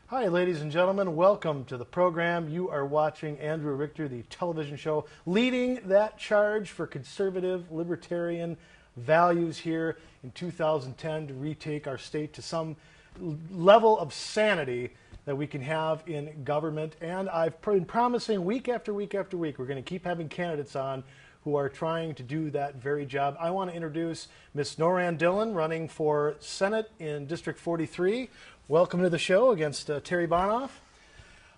Hi, ladies and gentlemen. Welcome to the program. You are watching Andrew Richter, the television show, leading that charge for conservative, libertarian values here in 2010 to retake our state to some level of sanity that we can have in government. And I've been promising week after week after week, we're going to keep having candidates on who are trying to do that very job. I want to introduce Miss Norann Dillon, running for Senate in District 43. Welcome to the show against Terry Bonoff.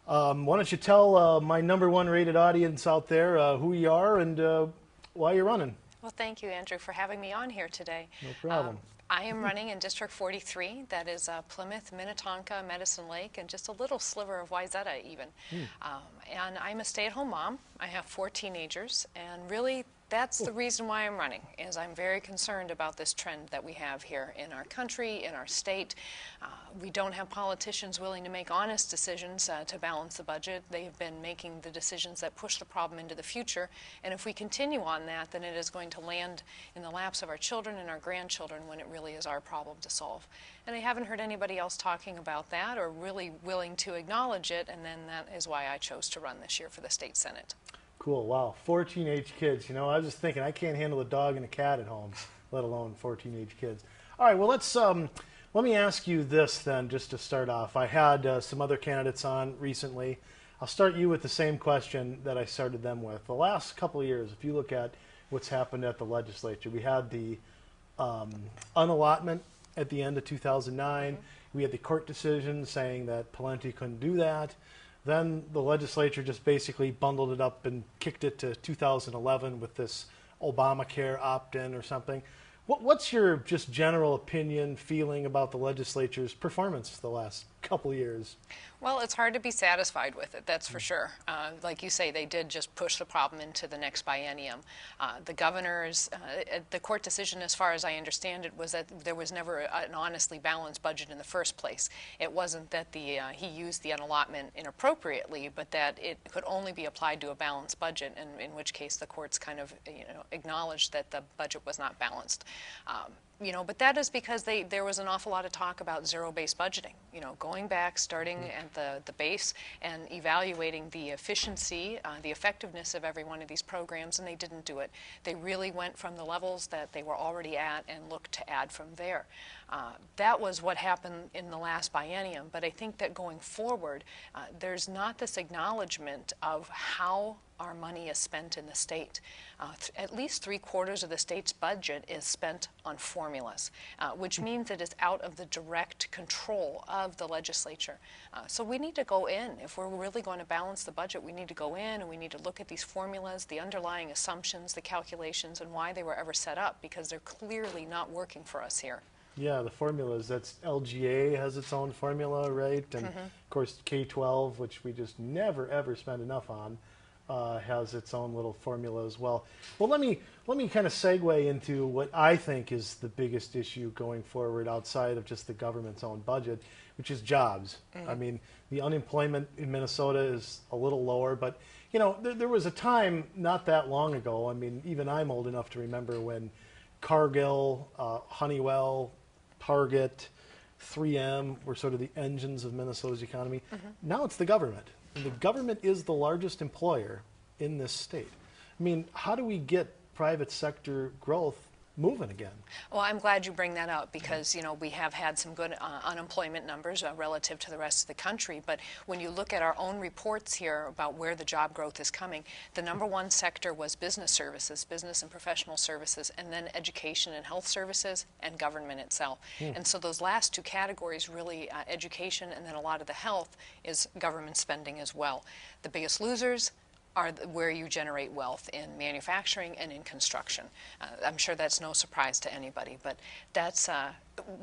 Why don't you tell my #1 rated audience out there who you are and why you're running? Well, thank you, Andrew, for having me on here today. No problem. I am running in District 43. That is Plymouth, Minnetonka, Medicine Lake, and just a little sliver of Wayzata even. And I'm a stay-at-home mom. I have 4 teenagers, and really that's the reason why I'm running, is I'm very concerned about this trend that we have here in our country, in our state. We don't have politicians willing to make honest decisions to balance the budget. They have been making the decisions that push the problem into the future, and if we continue on that, then it is going to land in the laps of our children and our grandchildren when it really is our problem to solve. And I haven't heard anybody else talking about that or really willing to acknowledge it, and then that is why I chose to run this year for the state Senate. Cool. Wow. 4 teenage kids. You know, I was just thinking I can't handle a dog and a cat at home, let alone 4 teenage kids. All right. Well, let me ask you this then, just to start off. I had some other candidates on recently. I'll start you with the same question that I started them with. The last couple of years, if you look at what's happened at the legislature, we had the unallotment at the end of 2009. We had the court decision saying that Pawlenty couldn't do that. Then the legislature just basically bundled it up and kicked it to 2011 with this Obamacare opt-in or something. What's your just general opinion, feeling about the legislature's performance the last couple of years? Well, it's hard to be satisfied with it, that's for sure. Like you say, they did just push the problem into the next biennium. The governor's, the court decision, as far as I understand it, was that there was never an honestly balanced budget in the first place. It wasn't that he used the unallotment inappropriately, but that it could only be applied to a balanced budget, and in which case the courts kind of acknowledged that the budget was not balanced. But that is because there was an awful lot of talk about zero-based budgeting, going back, starting at the base and evaluating the efficiency, the effectiveness of every one of these programs, and they didn't do it. They really went from the levels that they were already at and looked to add from there. That was what happened in the last biennium, but I think that going forward, there's not this acknowledgement of how our money is spent in the state. At least 3/4 of the state's budget is spent on formulas, which means it is out of the direct control of the legislature. So we need to go in. If we're really going to balance the budget, we need to go in and we need to look at these formulas, the underlying assumptions, the calculations, and why they were ever set up, because they're clearly not working for us here. Yeah, the formulas. That's LGA has its own formula, right? And of course K-12, which we just never ever spend enough on, has its own little formula as well. Well, let me kind of segue into what I think is the biggest issue going forward outside of just the government's own budget, which is jobs. I mean, the unemployment in Minnesota is a little lower, but there was a time not that long ago. I mean, even I'm old enough to remember when Cargill, Honeywell, Target, 3M were sort of the engines of Minnesota's economy. Now it's the government. And the government is the largest employer in this state. I mean, how do we get private sector growth moving again? Well, I'm glad you bring that up because, we have had some good unemployment numbers relative to the rest of the country. But when you look at our own reports here about where the job growth is coming, the #1 sector was business services, business and professional services, and then education and health services and government itself. And so those last 2 categories, really education and then a lot of the health, is government spending as well. The biggest losers are where you generate wealth, in manufacturing and in construction. I'm sure that's no surprise to anybody, but that's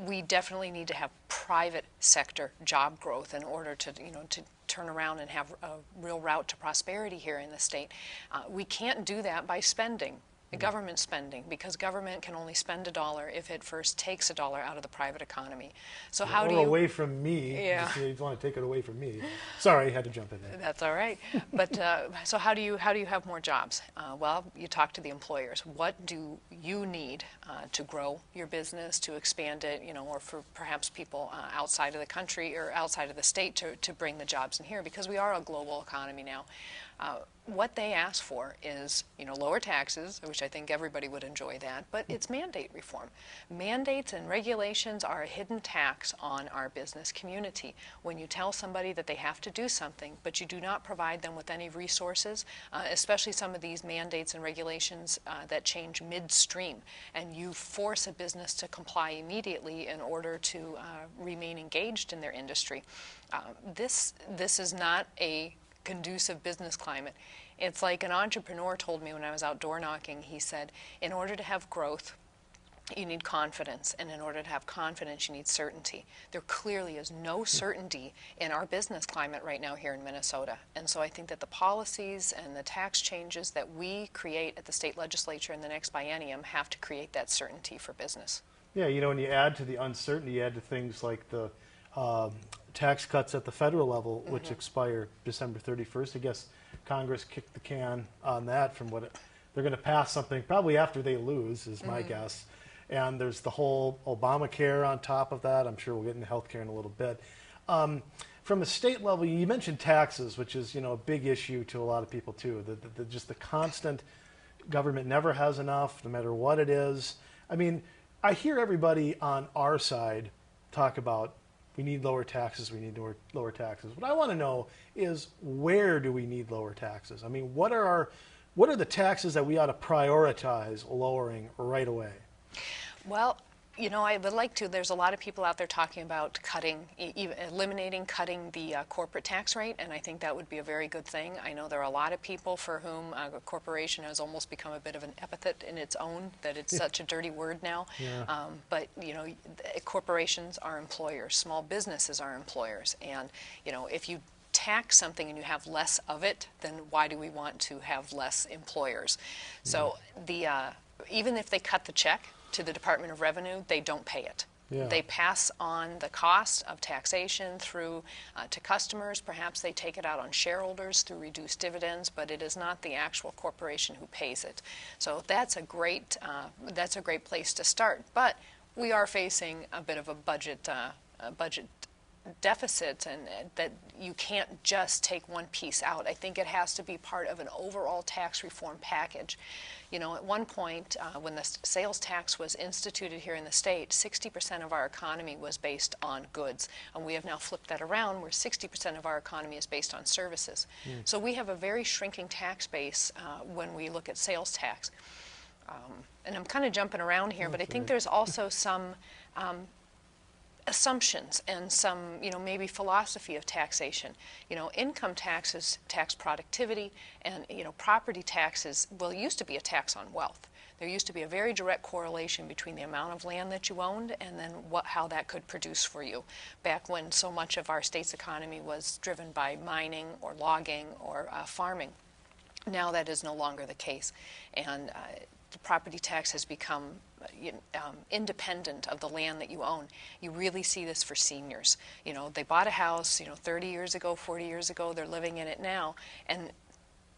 we definitely need to have private sector job growth in order to to turn around and have a real route to prosperity here in the state. We can't do that by spending. government spending, because government can only spend a dollar if it first takes a dollar out of the private economy. So how or do you... away from me. Yeah. Just, you want to take it away from me. Sorry, I had to jump in there. That's all right. But so how do you have more jobs? Well, you talk to the employers. What do you need to grow your business, to expand it, or for perhaps people outside of the country or outside of the state to bring the jobs in here, because we are a global economy now. What they ask for is, lower taxes, which I think everybody would enjoy that, but it's mandate reform. Mandates and regulations are a hidden tax on our business community. When you tell somebody that they have to do something, but you do not provide them with any resources, especially some of these mandates and regulations that change midstream, and you force a business to comply immediately in order to remain engaged in their industry. This is not a conducive business climate. It's like an entrepreneur told me when I was out door knocking. He said, in order to have growth, you need confidence, and in order to have confidence, you need certainty. There clearly is no certainty in our business climate right now here in Minnesota, and so I think that the policies and the tax changes that we create at the state legislature in the next biennium have to create that certainty for business. Yeah, when you add to the uncertainty, you add to things like the tax cuts at the federal level, which expire December 31st. I guess Congress kicked the can on that from they're going to pass something probably after they lose, is my guess. And there's the whole Obamacare on top of that. I'm sure we'll get into healthcare in a little bit. From a state level, you mentioned taxes, which is a big issue to a lot of people too. Just the constant government never has enough, no matter what it is. I mean, I hear everybody on our side talk about we need lower taxes, we need lower taxes. What I want to know is, where do we need lower taxes? I mean, what are the taxes that we ought to prioritize lowering right away? Well, I would like to. There's a lot of people out there talking about cutting the corporate tax rate, and I think that would be a very good thing. I know there are a lot of people for whom a corporation has almost become a bit of an epithet in its own, that it's such a dirty word now. Yeah. But corporations are employers, small businesses are employers, and if you tax something and you have less of it, then why do we want to have less employers? So even if they cut the check to the Department of Revenue, they don't pay it. Yeah. They pass on the cost of taxation through to customers. Perhaps they take it out on shareholders through reduced dividends, but it is not the actual corporation who pays it. So that's a great place to start. But we are facing a bit of a budget deficit, and that you can't just take one piece out. I think it has to be part of an overall tax reform package. At one point, when the sales tax was instituted here in the state, 60% of our economy was based on goods, and we have now flipped that around where 60% of our economy is based on services. So we have a very shrinking tax base when we look at sales tax. And I'm kind of jumping around here, but I think there's also some assumptions and some, maybe philosophy of taxation. Income taxes tax productivity, and, property taxes, it used to be a tax on wealth. There used to be a very direct correlation between the amount of land that you owned and then how that could produce for you, back when so much of our state's economy was driven by mining or logging or farming. Now that is no longer the case, and the property tax has become independent of the land that you own. You really see this for seniors. They bought a house, 30 years ago, 40 years ago, they're living in it now, and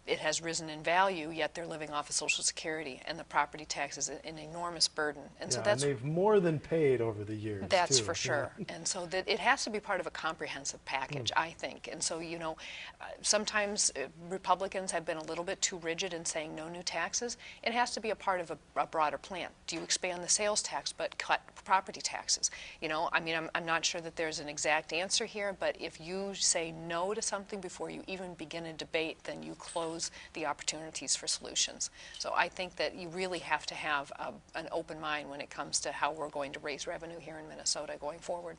it has risen in value, yet they're living off of Social Security, and the property tax is an enormous burden. And so and they've more than paid over the years. That's too. for sure. Yeah. And so that it has to be part of a comprehensive package, I think. And so, sometimes Republicans have been a little bit too rigid in saying no new taxes. It has to be a part of a broader plan. Do you expand the sales tax but cut property taxes? I'm not sure that there's an exact answer here, but if you say no to something before you even begin a debate, then you close the opportunities for solutions. So I think that you really have to have an open mind when it comes to how we're going to raise revenue here in Minnesota going forward.